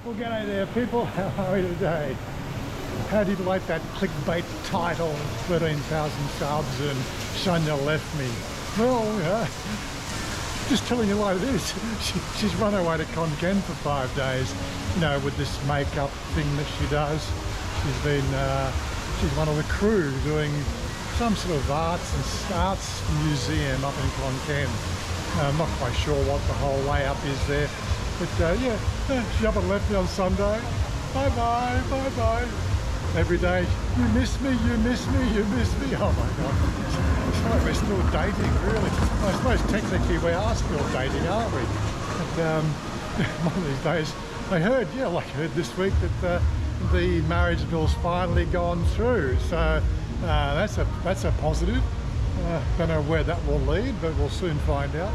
Well, g'day there, people. How are you today? How do you like that clickbait title? 13,000 subs and Chanya left me. Well, just telling you what it is. She's run away to Khon Kaen for 5 days, you know, with this makeup thing that she does. She's one of the crew doing some sort of arts museum up in Khon Kaen. I'm not quite sure what the whole layup is there. But she up and left me on Sunday. Bye-bye, bye-bye. Every day, you miss me, you miss me, you miss me. Oh my God. It's like we're still dating, really. I suppose technically we are still dating, aren't we? But one of these days, I heard this week that the marriage bill's finally gone through. So that's a positive. Don't know where that will lead, but we'll soon find out.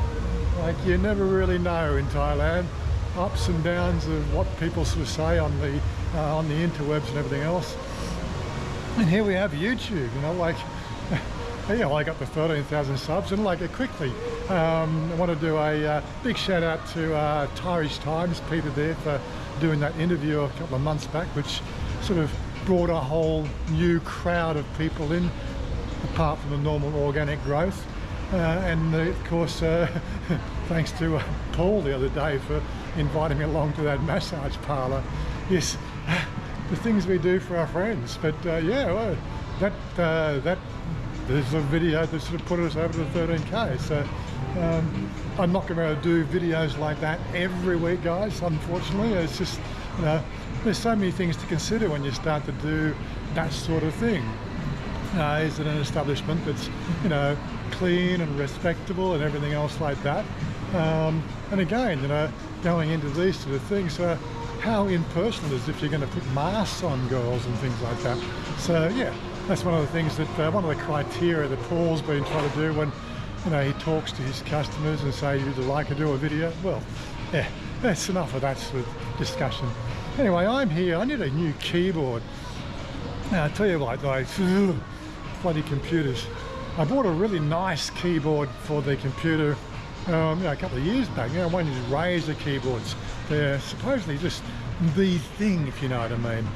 Like, you never really know in Thailand. Ups and downs of what people sort of say on the interwebs and everything else. And here we have YouTube, you know, like, I got the 13,000 subs, and quickly, I want to do a big shout out to Irish Times, Peter there, for doing that interview a couple of months back, which sort of brought a whole new crowd of people in, apart from the normal organic growth. And of course, thanks to Paul the other day for inviting me along to that massage parlour. Yes, the things we do for our friends. But that there's a video that sort of put us over to 13k. So I'm not going to do videos like that every week, guys. Unfortunately, it's just, you know, there's so many things to consider when you start to do that sort of thing. Is it an establishment that's, you know, clean and respectable and everything else like that? And again, you know, going into these sort of things, how impersonal is if you're going to put masks on girls and things like that? So yeah, that's one of the things that one of the criteria that Paul's been trying to do when, you know, he talks to his customers and say, "Would you like to do a video?" Well, yeah, that's enough of that sort of discussion. Anyway, I'm here. I need a new keyboard. Now, I tell you what, bloody computers. I bought a really nice keyboard for the computer a couple of years back. You know, one of these Razer keyboards. They're supposedly just the thing, if you know what I mean.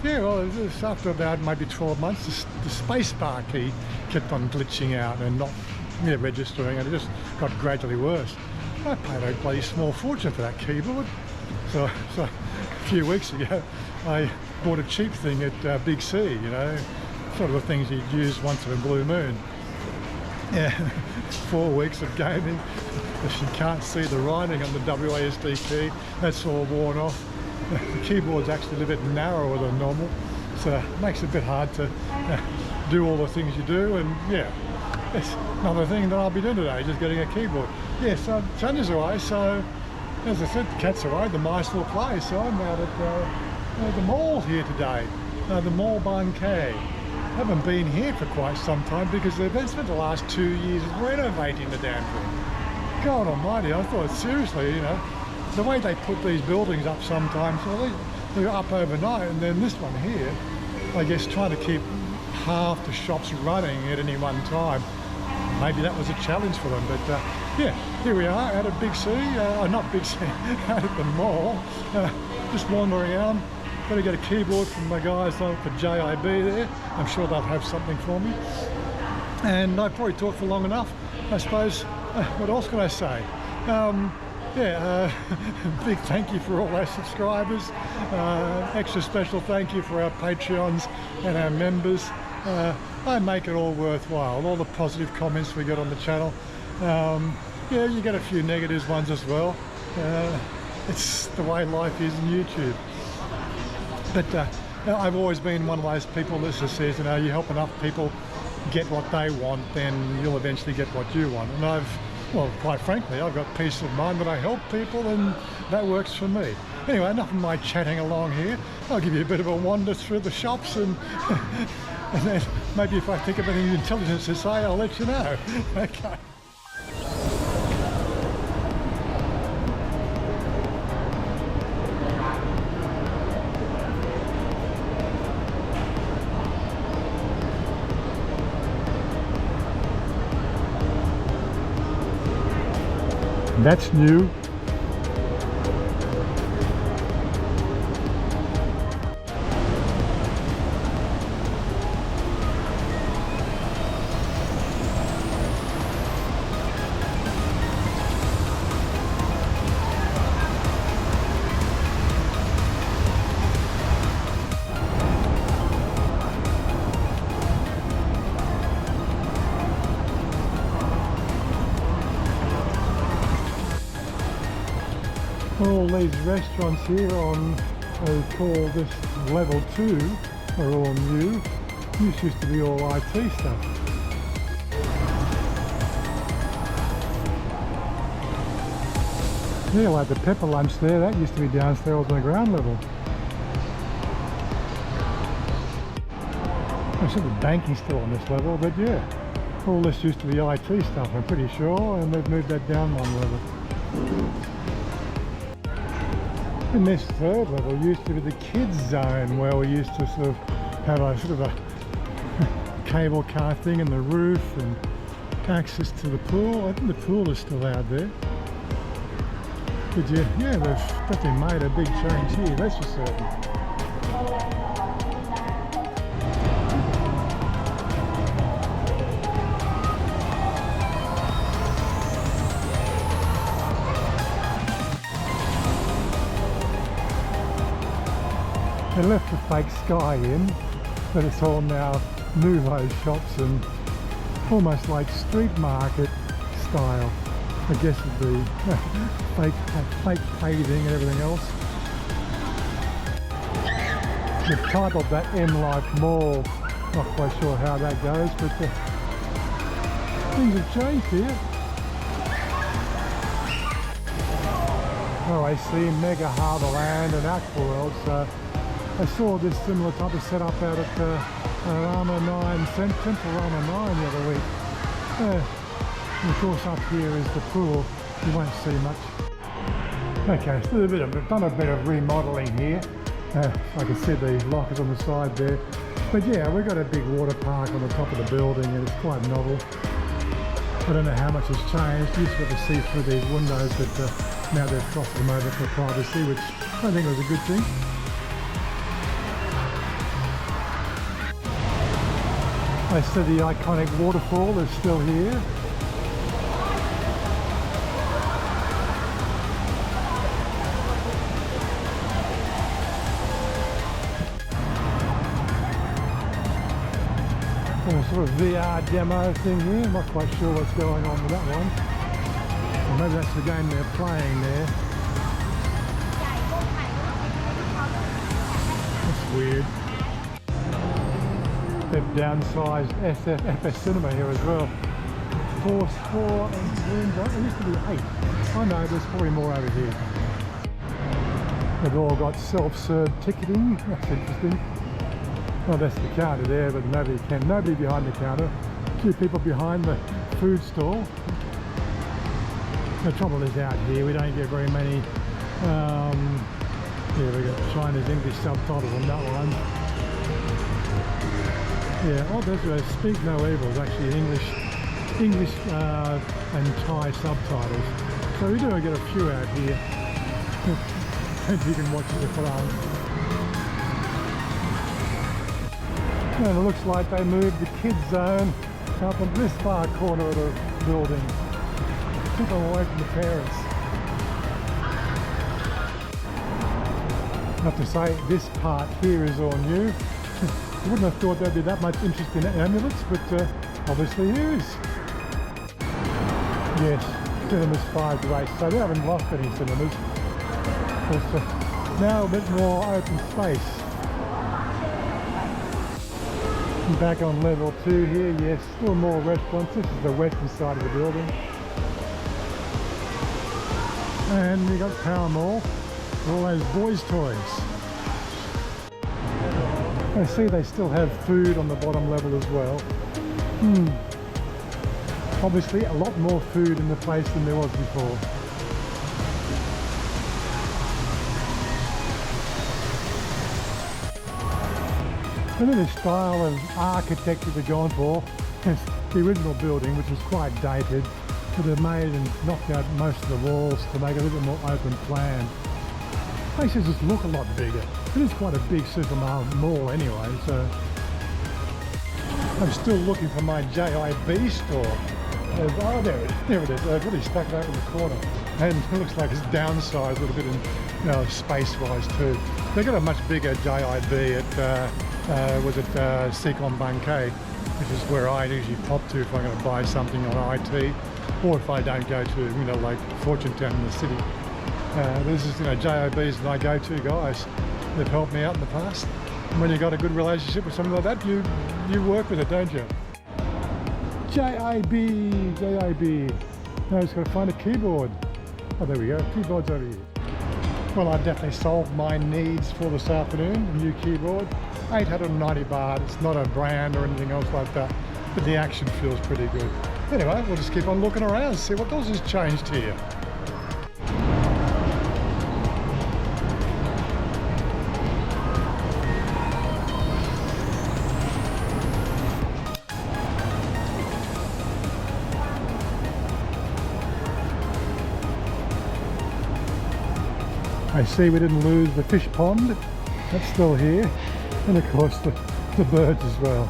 Yeah, well, after about maybe 12 months, the spacebar key kept on glitching out and not registering, and it just got gradually worse. I paid a bloody small fortune for that keyboard. So a few weeks ago, I bought a cheap thing at Big C, you know, sort of the things you'd use once in a blue moon. Yeah, 4 weeks of gaming. If you can't see the writing on the WASD key, that's all worn off. The keyboard's actually a little bit narrower than normal, so it makes it a bit hard to do all the things you do. And yeah, it's another thing that I'll be doing today, just getting a keyboard. Yeah, so Chanya's away, so as I said, the cat's away, the mice will play. So I'm out at the mall here today, the Mall Bangkae. I haven't been here for quite some time because they've spent the last 2 years renovating the damn thing. God almighty, I thought, seriously, you know, the way they put these buildings up sometimes, well, they're up overnight, and then this one here, I guess, trying to keep half the shops running at any one time. Maybe that was a challenge for them, but yeah, here we are at a Big C, not Big C, out at the mall, just wandering around. Got to get a keyboard from my guys on for JIB there. I'm sure they'll have something for me. And I've probably talked for long enough, I suppose. What else can I say? Big thank you for all our subscribers. Extra special thank you for our Patreons and our members. I make it all worthwhile, all the positive comments we get on the channel. Yeah, you get a few negative ones as well. It's the way life is in YouTube. But I've always been one of those people that says, you know, you help enough people get what they want, then you'll eventually get what you want. And well, quite frankly, I've got peace of mind that I help people, and that works for me. Anyway, enough of my chatting along here. I'll give you a bit of a wander through the shops, and and then maybe if I think of anything intelligent to say, I'll let you know. Okay. That's new. these restaurants here on, they call this level 2, are all new. This used to be all IT stuff. Yeah, like the pepper lunch there, that used to be downstairs on the ground level. I'm sure the banking's still on this level, but yeah, all this used to be IT stuff, I'm pretty sure, and they've moved that down one level. And this third level used to be the kids zone, where we used to sort of have a sort of a cable car thing in the roof and access to the pool. I think the pool is still out there. But yeah, they've definitely made a big change here, that's for certain. They left the fake sky in, but it's all now nouveau shops and almost like street market style. I guess would be fake paving and everything else. They've titled that M-Life Mall. Not quite sure how that goes, but things have changed here. Oh, I see Mega Harbourland and Aquaworld, so I saw this similar type of setup out at Rama 9, Central Rama 9 the other week. And of course up here is the pool, you won't see much. Okay, so done a bit of remodelling here. Like I said, the lockers on the side there. But yeah, we've got a big water park on the top of the building and it's quite novel. I don't know how much has changed. You used to be able to see through these windows, but now they've crossed them over for privacy, which I think was a good thing. I said the iconic waterfall is still here. A sort of VR demo thing here, I'm not quite sure what's going on with that one. Or maybe that's the game they're playing there. That's weird. They've downsized FS Cinema here as well. Four rooms, there used to be 8. I know, there's probably more over here. They've all got self-serve ticketing, that's interesting. Well, that's the counter there, but nobody behind the counter. A few people behind the food stall. The trouble is out here, we don't get very many, yeah, we got Chinese English subtitles on that one. Yeah, oh, there's a Speak No Evil, actually English and Thai subtitles. So we do get a few out here. And you can watch the Quran. And it looks like they moved the kids zone up in this far corner of the building. Keep them away from the parents. I have to say, this part here is all new. You wouldn't have thought there'd be that much interest in amulets, but obviously there is. Yes, cinemas 5 to 8, so they haven't lost any cinemas. It's now a bit more open space. Back on level 2 here, yes, still more restaurants. This is the western side of the building. And we got Power Mall for all those boys' toys. I see they still have food on the bottom level as well. Obviously a lot more food in the place than there was before. I think the style of architecture they're going for is the original building, which was quite dated, but they've made and knocked out most of the walls to make it a little bit more open plan. Makes it just look a lot bigger. It is quite a big supermarket mall anyway, so I'm still looking for my JIB store. Oh, there it is. They've really stuck it over in the corner, and it looks like it's downsized a little bit in space-wise too. They've got a much bigger JIB at Khon Bangkae, which is where I usually pop to if I'm going to buy something on IT, or if I don't go to like Fortune Town in the city. This is, JOB's my go-to guys. They've helped me out in the past. And when you've got a good relationship with something like that, you work with it, don't you? JAB. Now I just got to find a keyboard. Oh, there we go. Keyboard's over here. Well, I've definitely solved my needs for this afternoon. A new keyboard, 890 baht. It's not a brand or anything else like that, but the action feels pretty good. Anyway, we'll just keep on looking around, see what else has changed here. I see we didn't lose the fish pond, that's still here, and of course the birds as well.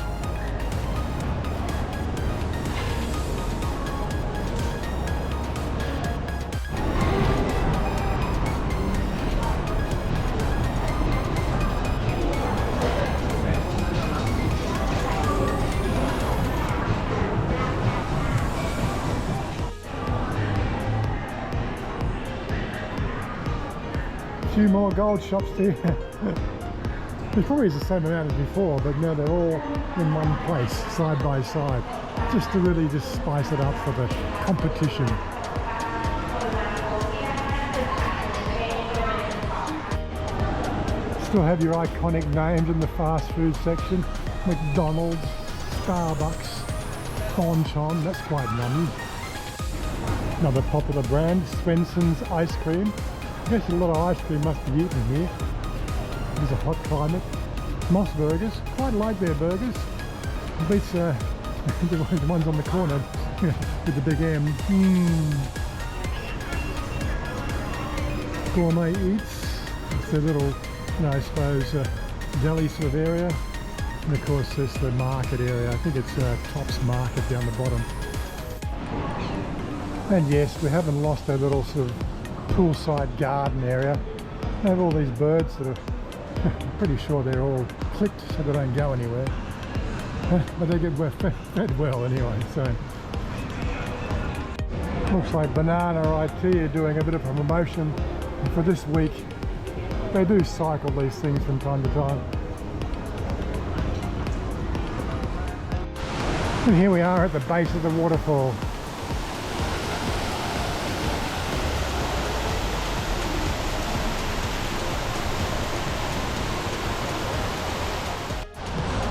Few more gold shops here. It probably is the same amount as before, but now they're all in one place, side by side, just to really just spice it up for the competition. Still have your iconic names in the fast food section: McDonald's, Starbucks, Bonchon. That's quite nummy. Another popular brand, Swenson's ice cream. I guess a lot of ice cream must be eaten here. It's a hot climate. Moss Burgers, quite like their burgers. Beats the ones on the corner with the big M. Gourmet Eats. It's their little, I suppose, deli sort of area. And of course there's the market area. I think it's Tops Market down the bottom. And yes, we haven't lost our little sort of poolside garden area. They have all these birds that are pretty sure they're all clipped so they don't go anywhere. But they get fed well anyway, so. Looks like Banana IT are doing a bit of a promotion for this week. They do cycle these things from time to time. And here we are at the base of the waterfall.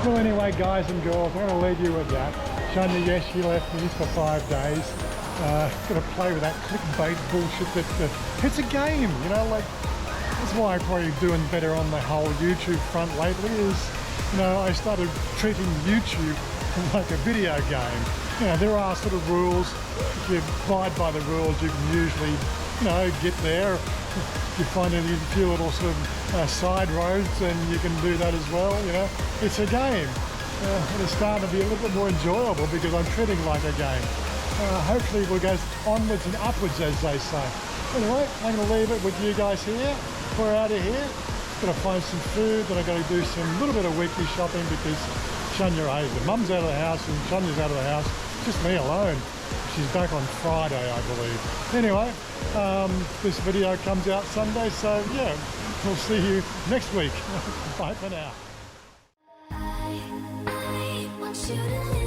Well, anyway, guys and girls, I'm going to leave you with that. Chanya, yes, she left me for 5 days. Going to play with that clickbait bullshit that it's a game, like, that's why I'm probably doing better on the whole YouTube front lately is, I started treating YouTube like a video game. There are sort of rules. If you abide by the rules, you can usually, get there. You find a few little sort of side roads and you can do that as well, It's a game. And it's starting to be a little bit more enjoyable because I'm treating like a game. Hopefully we'll go onwards and upwards, as they say. Anyway, I'm going to leave it with you guys here. We're out of here. Going to find some food, then I've got to do some little bit of weekly shopping because Chanya hates it. Mum's out of the house and Chanya's out of the house. Just me alone. She's back on Friday, I believe. Anyway, this video comes out Sunday, so yeah, we'll see you next week. Bye for now. I want you to